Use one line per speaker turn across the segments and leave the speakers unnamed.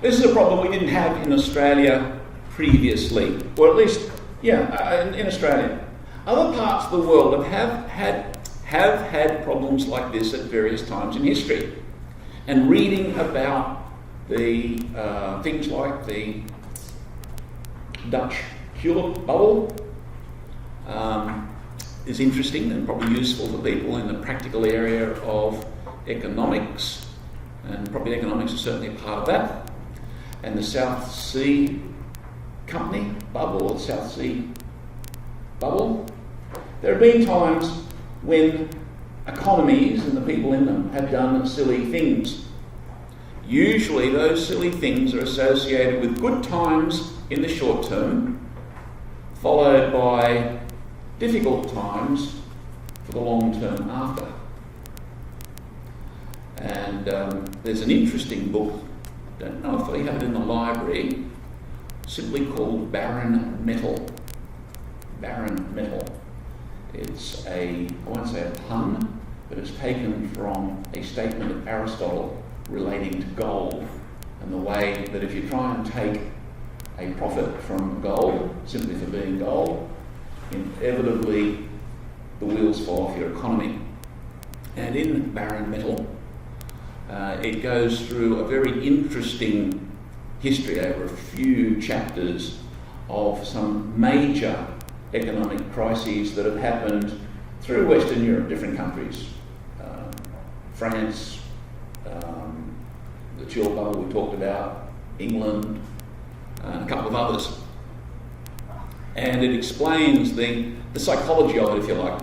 This is a problem we didn't have in Australia previously, or at least, in Australia. Other parts of the world have had problems like this at various times in history. And reading about the things like the Dutch tulip bubble is interesting and probably useful for people in the practical area of economics, and property economics is certainly a part of that. And the South Sea Company bubble, or South Sea bubble. There have been times when economies and the people in them have done silly things. Usually those silly things are associated with good times in the short term, followed by difficult times for the long term after. And there's an interesting book, don't know if they have it in the library, simply called Barren Metal. Barren Metal. It's I won't say a pun, but it's taken from a statement of Aristotle relating to gold, and the way that if you try and take a profit from gold, simply for being gold, inevitably the wheels fall off your economy. And in Barren Metal, it goes through a very interesting history over a few chapters of some major economic crises that have happened through Western Europe, different countries. France, the tulip bubble we talked about, England, and a couple of others. And it explains the psychology of it, if you like.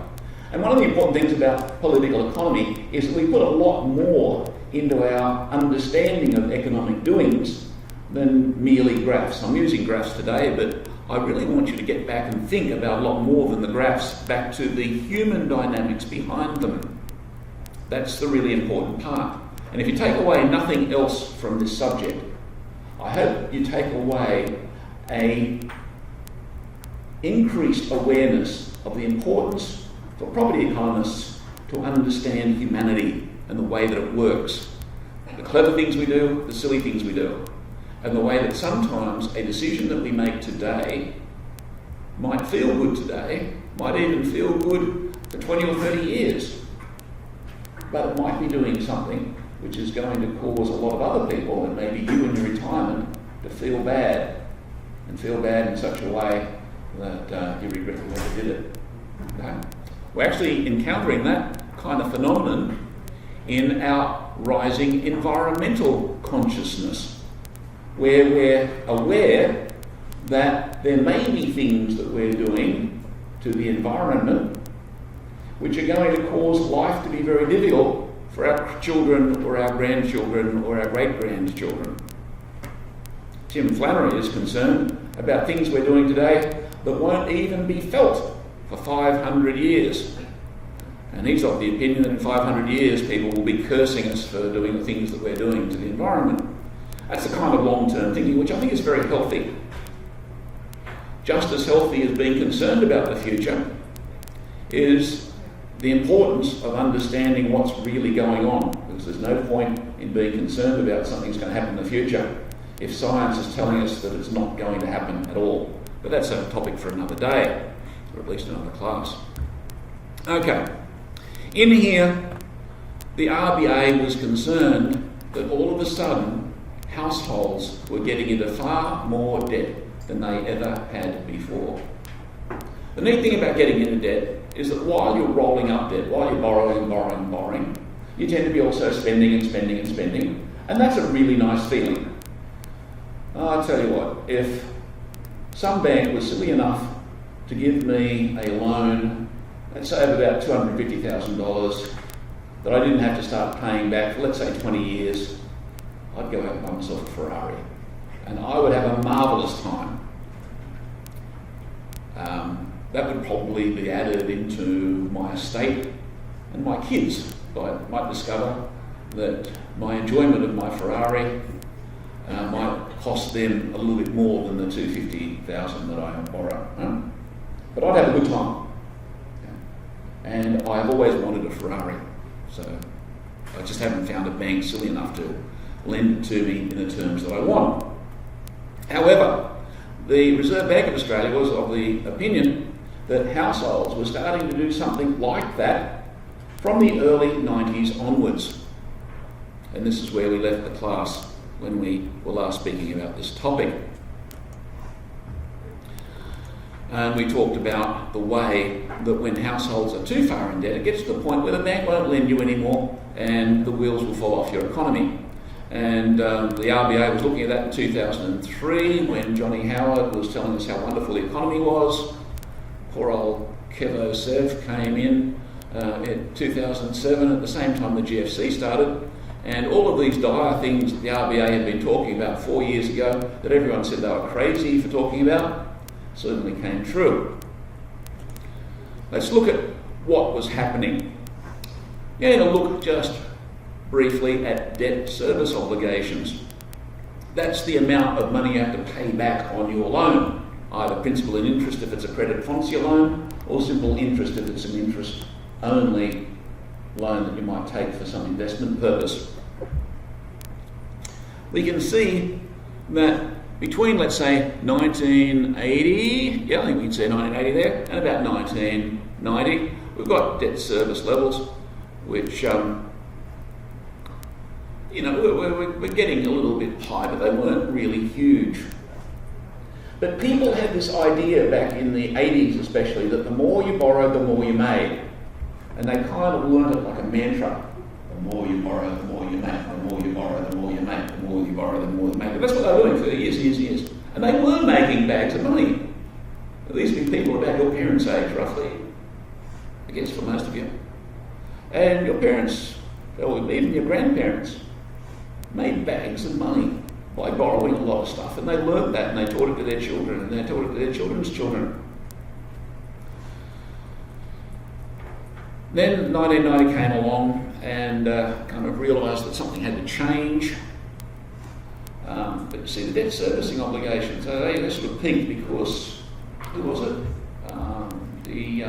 And one of the important things about political economy is that we put a lot more into our understanding of economic doings than merely graphs. I'm using graphs today, but I really want you to get back and think about a lot more than the graphs, back to the human dynamics behind them. That's the really important part. And if you take away nothing else from this subject, I hope you take away a increased awareness of the importance for property economists to understand humanity and the way that it works. The clever things we do, the silly things we do, and the way that sometimes a decision that we make today might feel good today, might even feel good for 20 or 30 years, but it might be doing something which is going to cause a lot of other people, and maybe you in your retirement, to feel bad, and feel bad in such a way that you regret the way you did it. Okay? We're actually encountering that kind of phenomenon in our rising environmental consciousness, where we're aware that there may be things that we're doing to the environment which are going to cause life to be very difficult for our children or our grandchildren or our great-grandchildren. Tim Flannery is concerned about things we're doing today that won't even be felt for 500 years. And he's of the opinion that in 500 years people will be cursing us for doing the things that we're doing to the environment. That's the kind of long-term thinking which I think is very healthy. Just as healthy as being concerned about the future is the importance of understanding what's really going on, because there's no point in being concerned about something's going to happen in the future if science is telling us that it's not going to happen at all. But that's a topic for another day, or at least another class. Okay, in here the RBA was concerned that all of a sudden households were getting into far more debt than they ever had before. The neat thing about getting into debt is that while you're rolling up debt, while you're borrowing, you tend to be also spending, and that's a really nice feeling. I'll tell you what, if some bank was silly enough to give me a loan, let's say of about $250,000, that I didn't have to start paying back for, let's say, 20 years, I'd go out and buy myself a Ferrari, and I would have a marvellous time. That would probably be added into my estate, and my kids might discover that my enjoyment of my Ferrari might cost them a little bit more than the $250,000 that I borrow. But I'd have a good time. And I've always wanted a Ferrari, so I just haven't found a bank silly enough to lend it to me in the terms that I want. However, the Reserve Bank of Australia was of the opinion that households were starting to do something like that from the early 90s onwards. And this is where we left the class when we were last speaking about this topic. And we talked about the way that when households are too far in debt, it gets to the point where the bank won't lend you anymore and the wheels will fall off your economy. And the RBA was looking at that in 2003 when Johnny Howard was telling us how wonderful the economy was. Poor old Kevo Sev came in 2007 at the same time the GFC started. And all of these dire things that the RBA had been talking about 4 years ago that everyone said they were crazy for talking about certainly came true. Let's look at what was happening. You're going to look just briefly at debt service obligations. That's the amount of money you have to pay back on your loan, either principal and interest if it's a credit foncia loan, or simple interest if it's an interest-only loan that you might take for some investment purpose. We can see that between, let's say, 1980, I think we can say 1980 there, and about 1990, we've got debt service levels which, we're getting a little bit high, but they weren't really huge. But people had this idea back in the 80s especially that the more you borrowed, the more you made. And they kind of learned it like a mantra. The more you borrow, the more you make. The more you borrow, the more you make. The more you borrow, the more you make. And that's what they were doing for years. And they were making bags of money. These would be people about your parents' age, roughly. I guess for most of you. And your parents, or even your grandparents, made bags of money by borrowing a lot of stuff. And they learned that and they taught it to their children and they taught it to their children's children. Then 1990 came along and kind of realised that something had to change. But you see, the debt servicing obligations, they sort of peaked because, who was it? The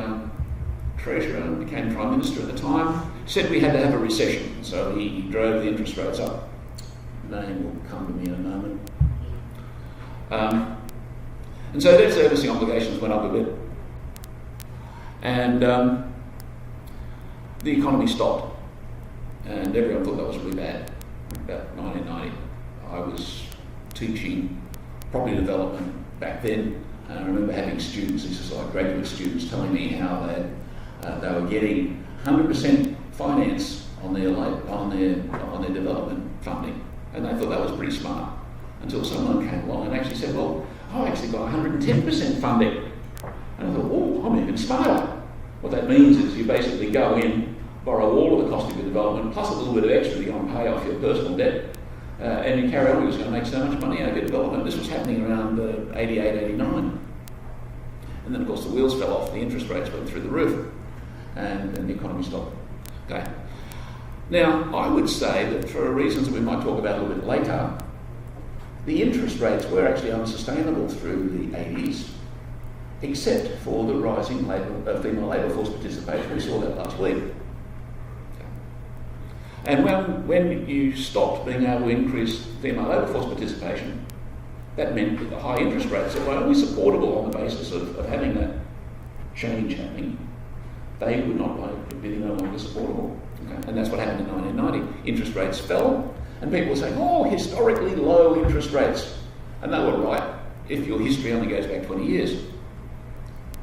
Treasurer became Prime Minister at the time, said we had to have a recession, so he drove the interest rates up. Name will come to me in a moment. And so debt servicing obligations went up a bit. And the economy stopped, and everyone thought that was really bad. About 1990, I was teaching property development back then, and I remember having students, this is like graduate students, telling me how they were getting 100% finance on their development funding, and they thought that was pretty smart. Until someone came along and actually said, "Well, I actually got 110% funding," and I thought, "Oh, I'm even smarter." What that means is you basically go in, borrow all of the cost of your development, plus a little bit of extra to go and pay off your personal debt, and you carry on. You're just going to make so much money out of your development. This was happening around 88, 89. And then, of course, the wheels fell off, the interest rates went through the roof, and the economy stopped. Okay. Now, I would say that for reasons that we might talk about a little bit later, the interest rates were actually unsustainable through the 80s, except for the rising female labour force participation. We saw that last week. And when you stopped being able to increase female labour force participation, that meant that the high interest rates that were only supportable on the basis of having that change happening, they would not be no longer supportable. Okay? And that's what happened in 1990. Interest rates fell, and people were saying, "Oh, historically low interest rates." And they were right, if your history only goes back 20 years.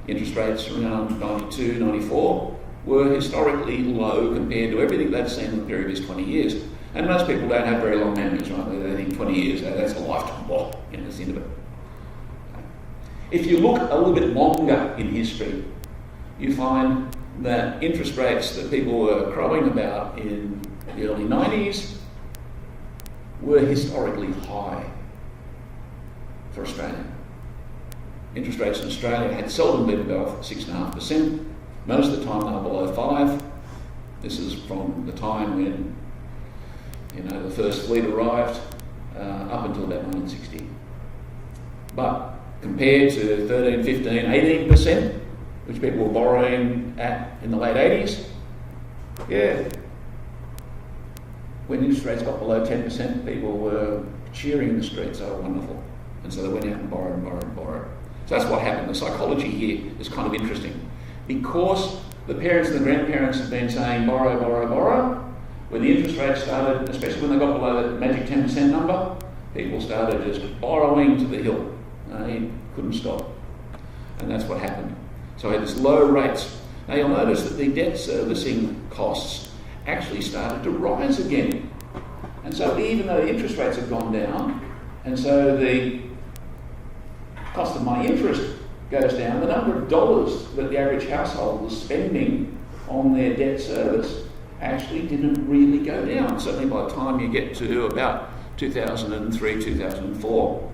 Interest rates around 92, 94 were historically low compared to everything they'd seen in the previous 20 years. And most people don't have very long memories, right? They think 20 years, that's a lifetime. Well, that's the end of it. If you look a little bit longer in history, you find that interest rates that people were crowing about in the early 90s were historically high for Australia. Interest rates in Australia had seldom been above 6.5%. Most of the time they were below 5%. This is from the time when the first fleet arrived up until about 1960. But compared to 13, 15, 18%, which people were borrowing at in the late 80s, when interest rates got below 10%, people were cheering in the streets. Oh, wonderful. And so they went out and borrowed and borrowed and borrowed. So that's what happened. The psychology here is kind of interesting. Because the parents and the grandparents have been saying borrow, borrow, borrow, when the interest rate started, especially when they got below that magic 10% number, people started just borrowing to the hill. They couldn't stop. And that's what happened. So we had this low rates. Now you'll notice that the debt servicing costs actually started to rise again. And so even though the interest rates have gone down, and so the cost of my interest goes down, the number of dollars that the average household was spending on their debt service actually didn't really go down, certainly by the time you get to about 2003, 2004.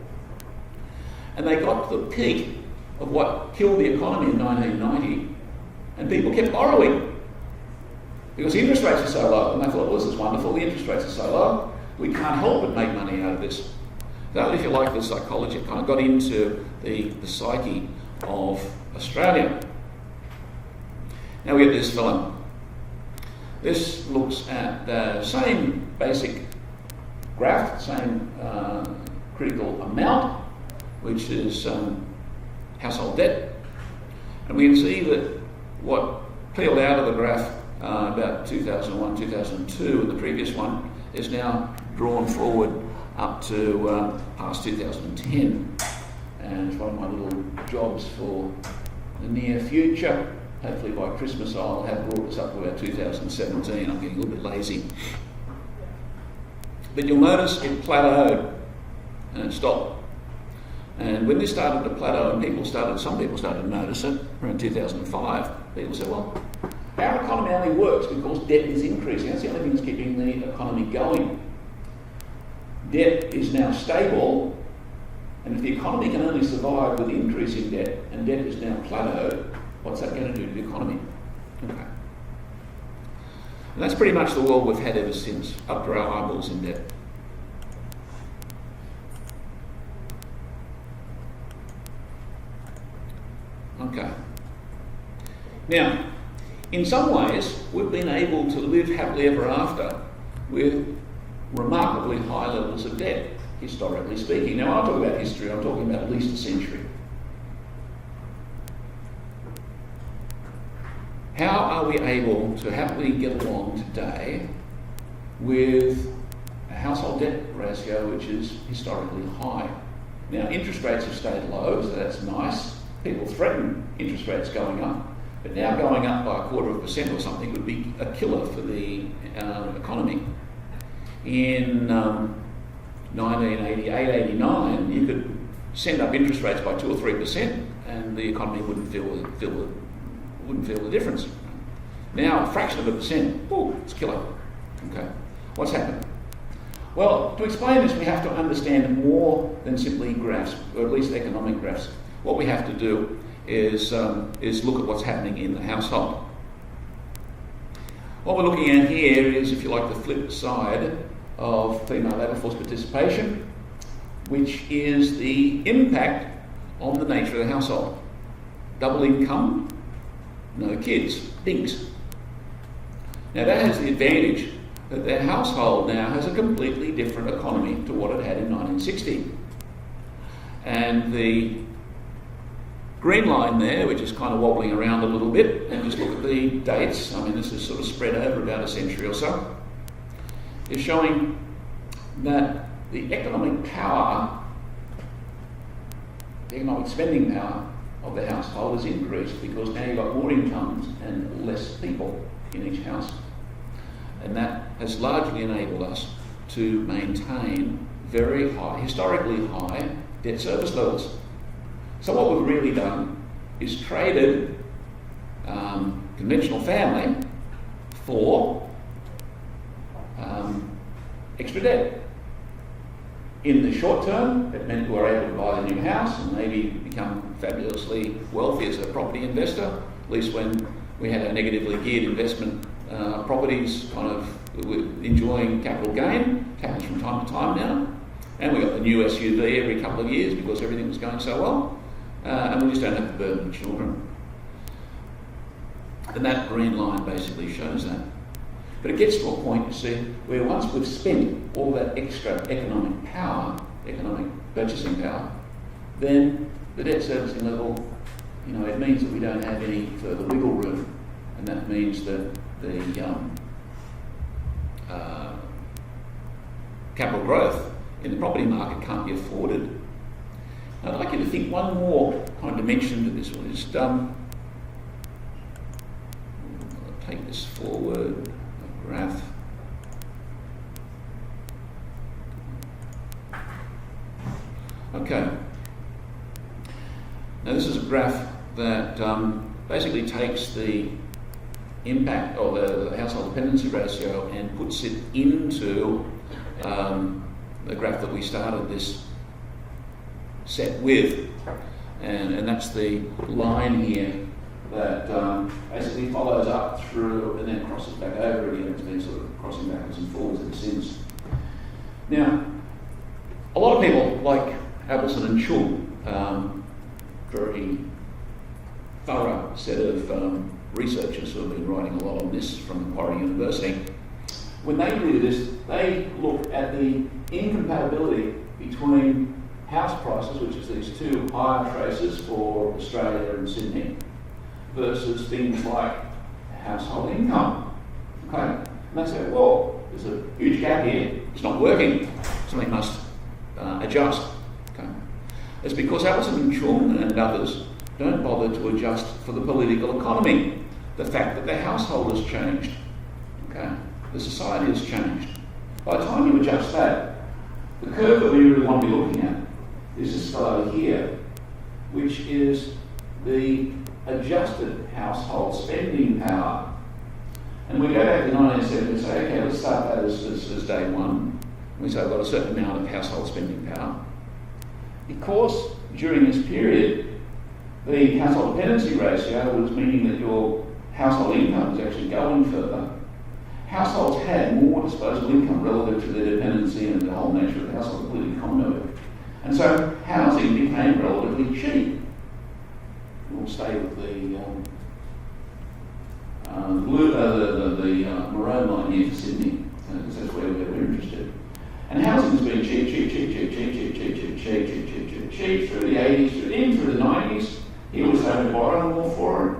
And they got to the peak of what killed the economy in 1990, and people kept borrowing because the interest rates are so low, and they thought, well, this is wonderful, the interest rates are so low, we can't help but make money out of this. So if you like, the psychology kind of got into the psyche of Australia. Now we get this film. This looks at the same basic graph, same critical amount, which is household debt. And we can see that what peeled out of the graph about 2001, 2002, and the previous one is now drawn forward up to past 2010. And it's one of my little jobs for the near future. Hopefully by Christmas I'll have brought this up to about 2017. I'm getting a little bit lazy. But you'll notice it plateaued and it stopped. And when this started to plateau and some people started to notice it around 2005, people said, well, our economy only works because debt is increasing. That's the only thing that's keeping the economy going. Debt is now stable, and if the economy can only survive with increasing debt, and debt is now plateaued, what's that going to do to the economy? Okay. And that's pretty much the world we've had ever since, up to our eyeballs in debt. Okay. Now, in some ways, we've been able to live happily ever after with remarkably high levels of debt, historically speaking. Now, when I talk about history, I'm talking about at least a century. How are we able to happily get along today with a household debt ratio which is historically high? Now, interest rates have stayed low, so that's nice. People threaten interest rates going up, but now going up by 0.25% or something would be a killer for the economy. In 1988, 89, you could send up interest rates by 2 or 3%, and the economy wouldn't feel the difference. Now, a fraction of a percent, it's killer. Okay, what's happened? Well, to explain this, we have to understand more than simply graphs, or at least economic graphs. What we have to do is look at what's happening in the household. What we're looking at here is, if you like, the flip side of female labour force participation, which is the impact on the nature of the household. Double income, no kids, dinks. Now that has the advantage that their household now has a completely different economy to what it had in 1960. And the green line there, which is kind of wobbling around a little bit, and just look at the dates, I mean this is sort of spread over about a century or so, is showing that the economic power, the economic spending power of the household has increased because now you've got more incomes and less people in each house. And that has largely enabled us to maintain very high, historically high debt service levels. So what we've really done is traded conventional family for extra debt. In the short term, it meant we were able to buy a new house and maybe become fabulously wealthy as a property investor, at least when we had our negatively geared investment properties kind of enjoying capital gain. It happens from time to time now. And we got the new SUV every couple of years because everything was going so well. And we just don't have the burden of children. And that green line basically shows that. But it gets to a point, you see, where once we've spent all that extra economic power, economic purchasing power, then the debt servicing level, it means that we don't have any further wiggle room, and that means that the capital growth in the property market can't be afforded. I'd like you to think one more kind of dimension to this one. Just I'll take this forward, a graph. Okay. Now this is a graph that basically takes the impact of the household dependency ratio and puts it into the graph that we started this set with, and that's the line here that basically follows up through and then crosses back over again. It's been sort of crossing backwards and forwards ever since. Now, a lot of people like Abelson and Chung, very thorough set of researchers who have been writing a lot on this from Macquarie University. When they do this, they look at the incompatibility between house prices, which is these two higher traces for Australia and Sydney, versus things like household income. Okay, and they say, well, there's a huge gap here. It's not working. Something must adjust. Okay, it's because Abelson and Chung and others don't bother to adjust for the political economy, the fact that the household has changed. Okay, the society has changed. By the time you adjust that, the curve that we really want to be looking at is this fellow here, which is the adjusted household spending power. And we go back to 1970 and say, okay, let's start that as day one. And we say we've got a certain amount of household spending power. Because during this period, the household dependency ratio was meaning that your household income was actually going further. Households had more disposable income relative to their dependency and the whole nature of the household, completely economic. And so housing became relatively cheap. We'll stay with the maroon line here for Sydney, because that's where we're interested. And housing has been cheap through the 80s, through the 90s. He was having to borrow more for it.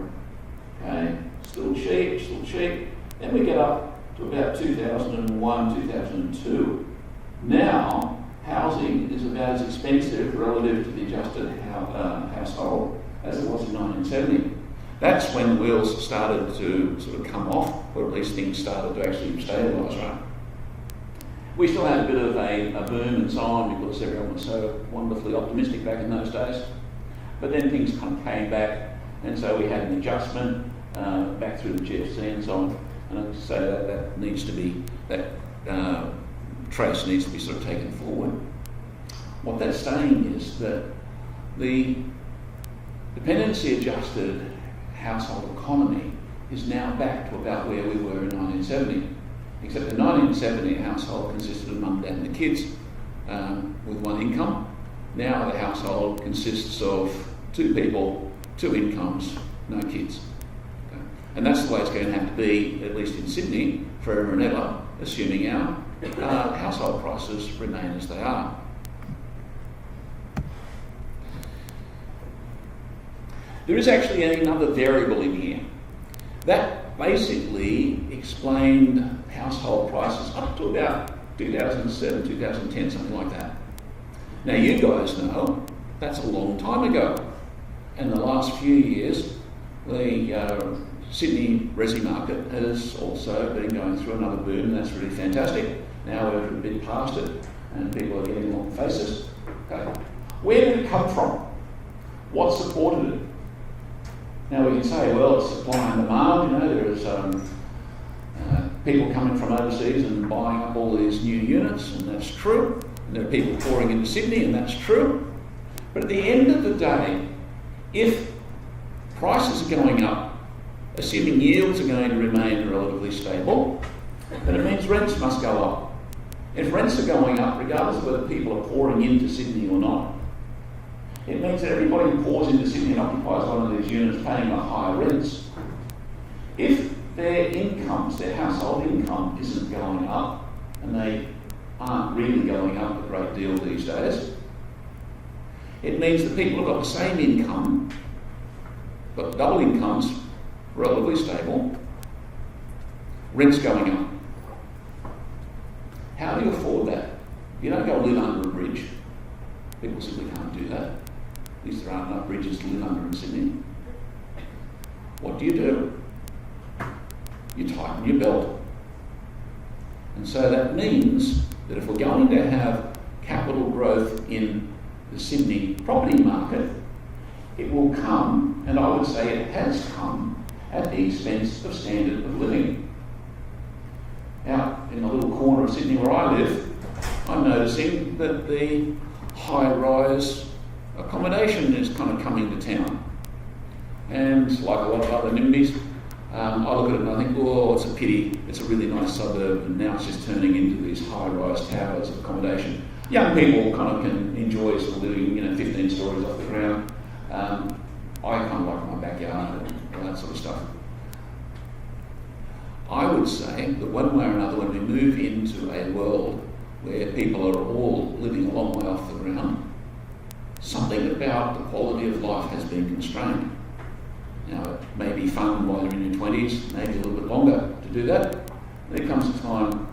Okay, still cheap. Then we get up to about 2001, 2002. Now, housing is about as expensive relative to the adjusted household as it was in 1970. That's when the wheels started to sort of come off, or at least things started to actually stabilise, right? We still had a bit of a boom and so on because everyone was so wonderfully optimistic back in those days. But then things kind of came back, and so we had an adjustment back through the GFC and so on. And I'd say that needs to be, that trace needs to be sort of taken forward. What that's saying is that the dependency adjusted household economy is now back to about where we were in 1970. Except in 1970, a household consisted of mum, dad and the kids with one income. Now the household consists of two people, two incomes, no kids. Okay. And that's the way it's going to have to be, at least in Sydney, forever and ever, assuming our household prices remain as they are. There is actually another variable in here. That basically explained household prices up to about 2007, 2010, something like that. Now you guys know that's a long time ago. In the last few years, the Sydney resi market has also been going through another boom, and that's really fantastic. Now we're a bit past it, and people are getting long faces. Okay. Where did it come from? What supported it? Now we can say, well, it's supply and demand. There's people coming from overseas and buying up all these new units, and that's true. And there are people pouring into Sydney, and that's true. But at the end of the day, if prices are going up, assuming yields are going to remain relatively stable, then it means rents must go up. If rents are going up, regardless of whether people are pouring into Sydney or not, it means that everybody who pours into Sydney and occupies one of these units paying a higher rents. If their incomes, their household income isn't going up, and they aren't really going up a great deal these days, It means that people have got the same income, but double incomes, relatively stable, rents going up. How do you afford that? You don't go live under a bridge. People simply can't do that. At least there aren't enough bridges to live under in Sydney. What do? You tighten your belt. And so that means that if we're going to have capital growth in the Sydney property market, it will come, and I would say it has come, at the expense of standard of living. Out in the little corner of Sydney where I live, I'm noticing that the high-rise accommodation is kind of coming to town. And like a lot of other NIMBYs, I look at it and I think, oh, it's a pity, it's a really nice suburb, and now it's just turning into these high-rise towers of accommodation. Young people kind of can enjoy sort of living, 15 stories off the ground. I kind of like my backyard and all that sort of stuff. I would say that one way or another, when we move into a world where people are all living a long way off the ground, something about the quality of life has been constrained. Now, it may be fun while you're in your 20s, maybe a little bit longer to do that. There comes a time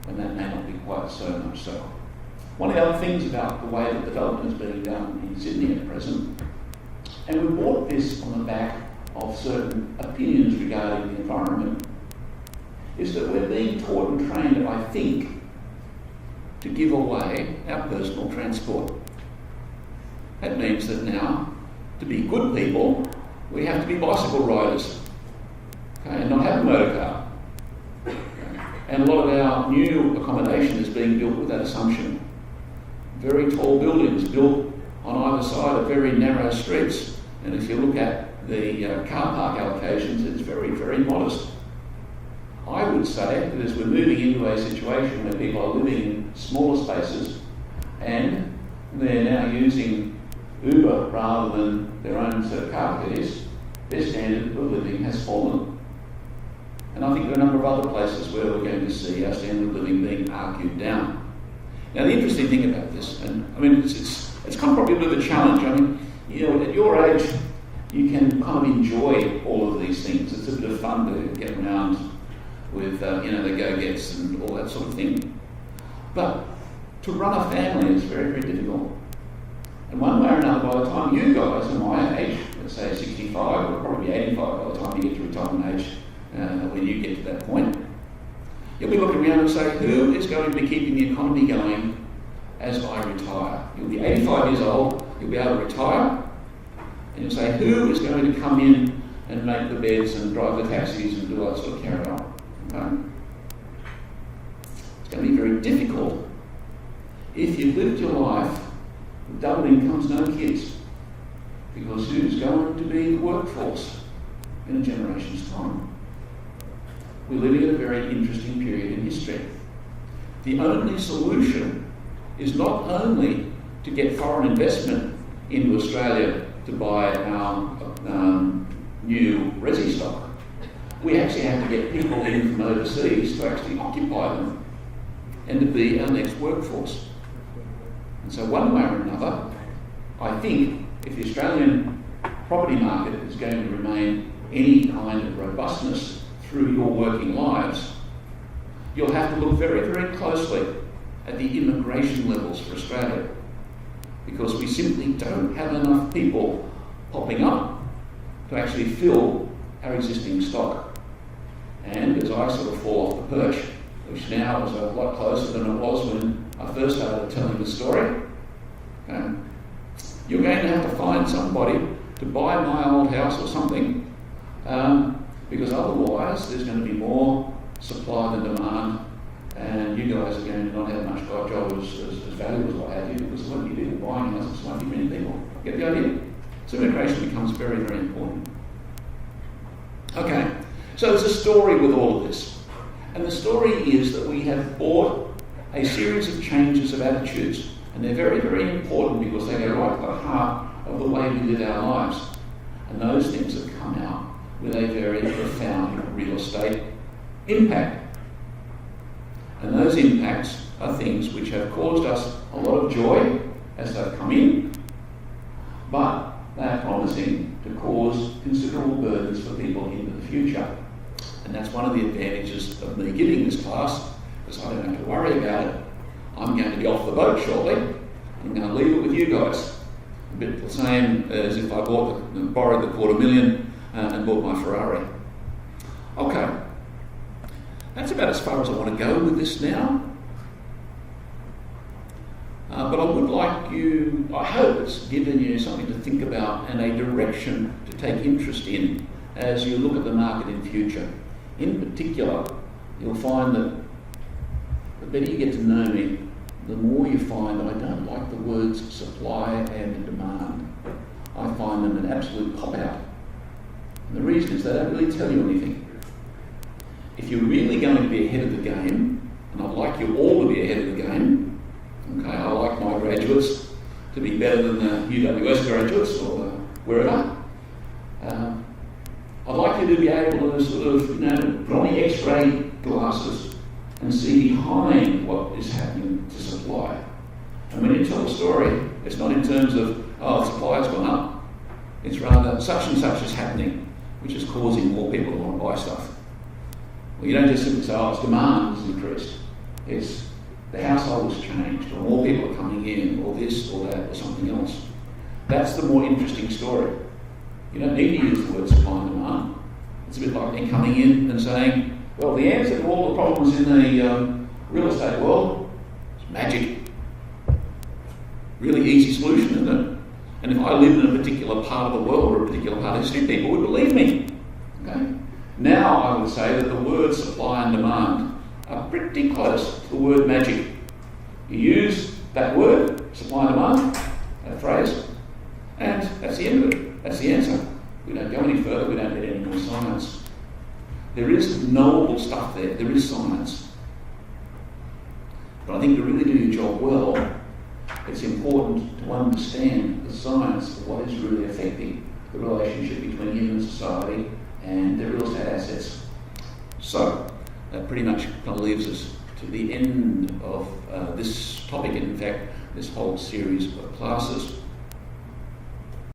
when that may not be quite so much so. One of the other things about the way that development is being done in Sydney at present, and we brought this on the back of certain opinions regarding the environment, is that we're being taught and trained, I think, to give away our personal transport. That means that now, to be good people, we have to be bicycle riders, okay, and not have a motor car. And a lot of our new accommodation is being built with that assumption. Very tall buildings built on either side of very narrow streets. And if you look at the car park allocations, it's very, very modest. I would say that as we're moving into a situation where people are living in smaller spaces and they're now using Uber rather than their own set of car keys, their standard of living has fallen. And I think there are a number of other places where we're going to see our standard of living being argued down. Now, the interesting thing about this, and I mean, it's kind of probably a bit of a challenge. I mean, at your age, you can kind of enjoy all of these things. It's a bit of fun to get around with, the go-gets and all that sort of thing. But to run a family is very, very difficult. And one way or another, by the time you guys are my age, let's say 65, or probably 85 by the time you get to retirement age, when you get to that point, you'll be looking around and say, who is going to be keeping the economy going as I retire? You'll be 85 years old, you'll be able to retire, and you'll say, who is going to come in and make the beds and drive the taxis and do all that sort of carry on? Okay? It's going to be very difficult if you've lived your life with double incomes, no kids, because who's going to be the workforce in a generation's time? We're living at a very interesting period in history. The only solution is not only to get foreign investment into Australia to buy our new resi stock. We actually have to get people in from overseas to actually occupy them and to be our next workforce. And so one way or another, I think if the Australian property market is going to remain any kind of robustness through your working lives, you'll have to look very, very closely at the immigration levels for Australia, because we simply don't have enough people popping up to actually fill our existing stock. And as I sort of fall off the perch, which now is a lot closer than it was when I first started telling the story, okay, you're going to have to find somebody to buy my old house or something, because otherwise there's going to be more supply than demand, and you guys are going to not have much job as valuable as what I have you, because there won't be people buying houses, there won't be many people. Get the idea? So immigration becomes very, very important. Okay, so there's a story with all of this. And the story is that we have brought a series of changes of attitudes, and they're very, very important because they go right to the heart of the way we live our lives. And those things have come out with a very profound real estate impact. And those impacts are things which have caused us a lot of joy as they've come in, but they are promising to cause considerable burdens for people into the future. And that's one of the advantages of me giving this class, because I don't have to worry about it. I'm going to be off the boat shortly. I'm going to leave it with you guys. A bit the same as if I borrowed the $250,000 and bought my Ferrari. Okay, that's about as far as I want to go with this now. But I would like you, I hope it's given you something to think about and a direction to take interest in as you look at the market in future. In particular, you'll find that the better you get to know me, the more you find that I don't like the words supply and demand. I find them an absolute cop-out. And the reason is they don't really tell you anything. If you're really going to be ahead of the game, and I'd like you all to be ahead of the game, okay, I like my graduates to be better than the UWS graduates or wherever. I'd like you to be able to sort of, put on the X-ray glasses and see behind what is happening to supply. And when you tell a story, it's not in terms of, supply has gone up. It's rather such and such is happening, which is causing more people to want to buy stuff. Well, you don't just simply say, it's demand has increased. It's the household has changed, or more people are coming in, or this, or that, or something else. That's the more interesting story. You don't need to use the word supply and demand. It's a bit like me coming in and saying, well, the answer to all the problems in the real estate world is magic. Really easy solution, isn't it? And if I lived in a particular part of the world or a particular part of history, people would believe me. Okay? Now I would say that the words supply and demand are pretty close to the word magic. You use that word, supply and demand, that phrase, and that's the end of it. That's the answer. We don't go any further, we don't get any more science. There is knowable stuff there, there is science. But I think to really do your job well, it's important to understand the science of what is really affecting the relationship between human society and their real estate assets. So, that pretty much kind of leaves us to the end of this topic, and in fact, this whole series of classes.